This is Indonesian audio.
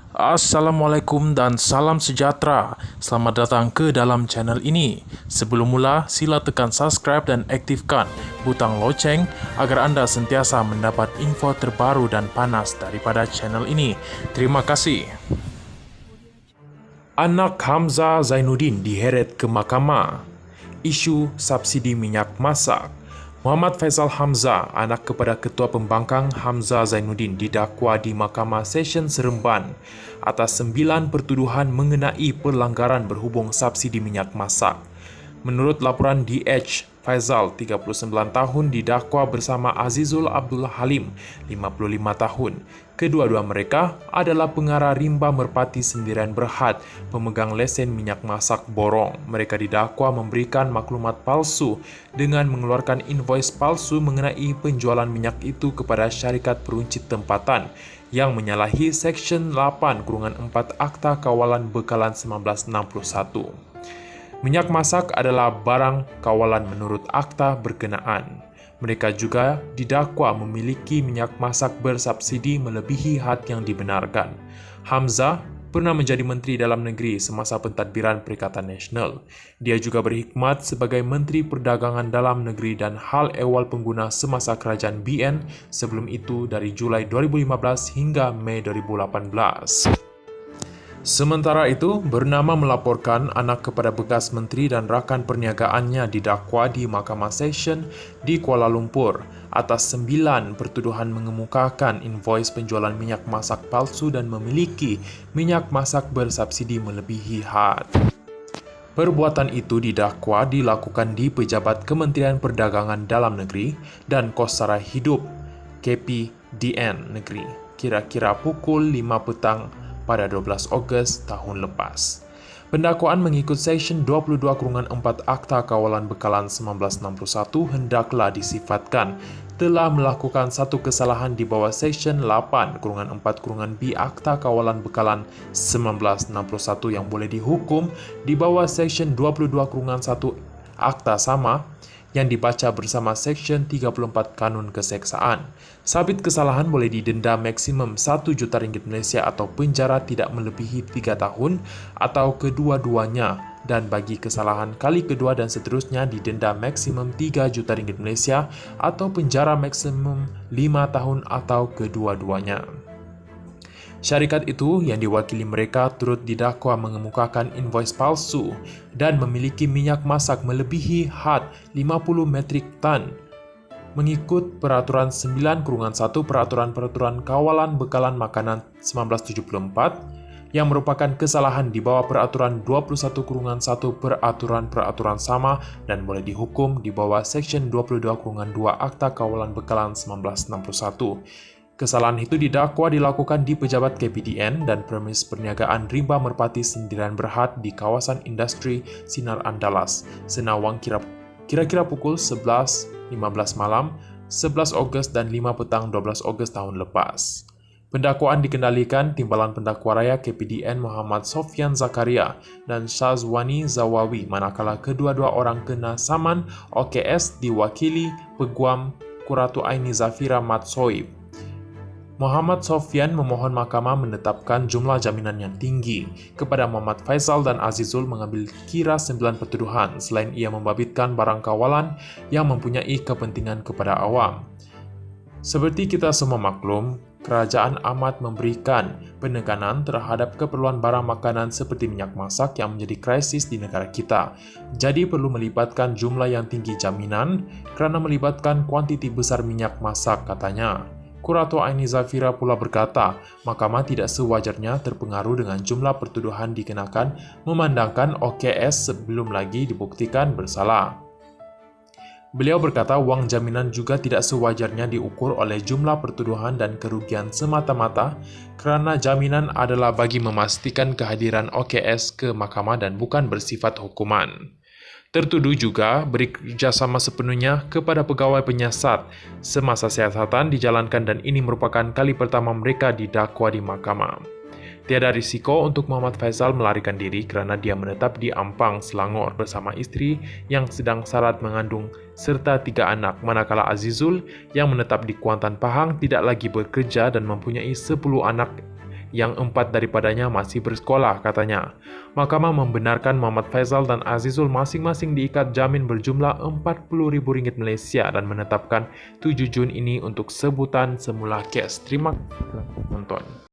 Assalamualaikum dan salam sejahtera. Selamat datang ke dalam channel ini. Sebelum mula, sila tekan subscribe dan aktifkan butang loceng agar anda sentiasa mendapat info terbaru dan panas daripada channel ini. Terima kasih. Anak Hamzah Zainuddin diheret ke mahkamah. Isu subsidi minyak masak. Muhammad Faisal Hamzah, anak kepada Ketua Pembangkang Hamzah Zainuddin, didakwa di Mahkamah Session Seremban atas 9 pertuduhan mengenai pelanggaran berhubung subsidi minyak masak. Menurut laporan DH, Faisal, 39 tahun, didakwa bersama Azizul Abdul Halim, 55 tahun. Kedua-dua mereka adalah pengarah Rimba Merpati Sendirian Berhad, pemegang lesen minyak masak borong. Mereka didakwa memberikan maklumat palsu dengan mengeluarkan invoice palsu mengenai penjualan minyak itu kepada syarikat peruncit tempatan yang menyalahi Seksyen 8-4 Akta Kawalan Bekalan 1961. Minyak masak adalah barang kawalan menurut akta berkenaan. Mereka juga didakwa memiliki minyak masak bersubsidi melebihi had yang dibenarkan. Hamzah pernah menjadi Menteri Dalam Negeri semasa pentadbiran Perikatan Nasional. Dia juga berkhidmat sebagai Menteri Perdagangan Dalam Negeri dan Hal Ehwal Pengguna semasa Kerajaan BN, sebelum itu dari Julai 2015 hingga Mei 2018. Sementara itu, Bernama melaporkan anak kepada bekas menteri dan rakan perniagaannya didakwa di Mahkamah Session di Kuala Lumpur atas 9 pertuduhan mengemukakan invoice penjualan minyak masak palsu dan memiliki minyak masak bersubsidi melebihi had. Perbuatan itu didakwa dilakukan di Pejabat Kementerian Perdagangan Dalam Negeri dan Kos Sara Hidup KPDN Negeri, kira-kira pukul 5 petang pada 12 Ogos tahun lepas. Pendakwaan mengikut Seksyen 22-4 Akta Kawalan Bekalan 1961 hendaklah disifatkan telah melakukan satu kesalahan di bawah Seksyen 8-4-B Akta Kawalan Bekalan 1961 yang boleh dihukum di bawah Seksyen 22-1 Akta sama yang dibaca bersama Seksyen 34 Kanun Keseksaan. Sabit kesalahan boleh didenda maksimum Rp1 juta Malaysia atau penjara tidak melebihi 3 tahun atau kedua-duanya, dan bagi kesalahan kali kedua dan seterusnya didenda maksimum Rp3 juta Malaysia atau penjara maksimum 5 tahun atau kedua-duanya. Syarikat itu yang diwakili mereka turut didakwa mengemukakan invoice palsu dan memiliki minyak masak melebihi had 50 metrik tan mengikut Peraturan 9-1 Peraturan Kawalan Bekalan Makanan 1974 yang merupakan kesalahan di bawah Peraturan 21-1 Peraturan sama dan boleh dihukum di bawah Seksyen 22-2 Akta Kawalan Bekalan 1961. Kesalahan itu didakwa dilakukan di Pejabat KPDN dan premis perniagaan Rimba Merpati Sendirian Berhad di kawasan industri Sinar Andalas, Senawang kira-kira pukul 11.15 malam, 11 Ogos dan 5 petang 12 Ogos tahun lepas. Pendakwaan dikendalikan Timbalan Pendakwa Raya KPDN Muhammad Sofyan Zakaria dan Syazwani Zawawi, manakala kedua-dua orang kena saman OKS diwakili Peguam Kuratu Aini Zafira Mat Soib. Muhammad Sofyan memohon mahkamah menetapkan jumlah jaminan yang tinggi kepada Muhammad Faisal dan Azizul mengambil kira 9 pertuduhan selain ia membabitkan barang kawalan yang mempunyai kepentingan kepada awam. Seperti kita semua maklum, kerajaan amat memberikan penekanan terhadap keperluan barang makanan seperti minyak masak yang menjadi krisis di negara kita. Jadi perlu melibatkan jumlah yang tinggi jaminan kerana melibatkan kuantiti besar minyak masak, katanya. Kuratu Aini Zafira pula berkata, mahkamah tidak sewajarnya terpengaruh dengan jumlah pertuduhan dikenakan memandangkan OKS sebelum lagi dibuktikan bersalah. Beliau berkata wang jaminan juga tidak sewajarnya diukur oleh jumlah pertuduhan dan kerugian semata-mata kerana jaminan adalah bagi memastikan kehadiran OKS ke mahkamah dan bukan bersifat hukuman. Tertuduh juga bekerjasama sepenuhnya kepada pegawai penyiasat semasa siasatan dijalankan dan ini merupakan kali pertama mereka didakwa di mahkamah. Tiada risiko untuk Muhammad Faisal melarikan diri kerana dia menetap di Ampang, Selangor bersama isteri yang sedang syarat mengandung serta 3 anak, manakala Azizul yang menetap di Kuantan, Pahang tidak lagi bekerja dan mempunyai 10 anak yang 4 daripadanya masih bersekolah, katanya. Mahkamah membenarkan Muhammad Faisal dan Azizul masing-masing diikat jamin berjumlah Rp40.000 Malaysia dan menetapkan 7 Jun ini untuk sebutan semula kes. Terima kasih telah menonton.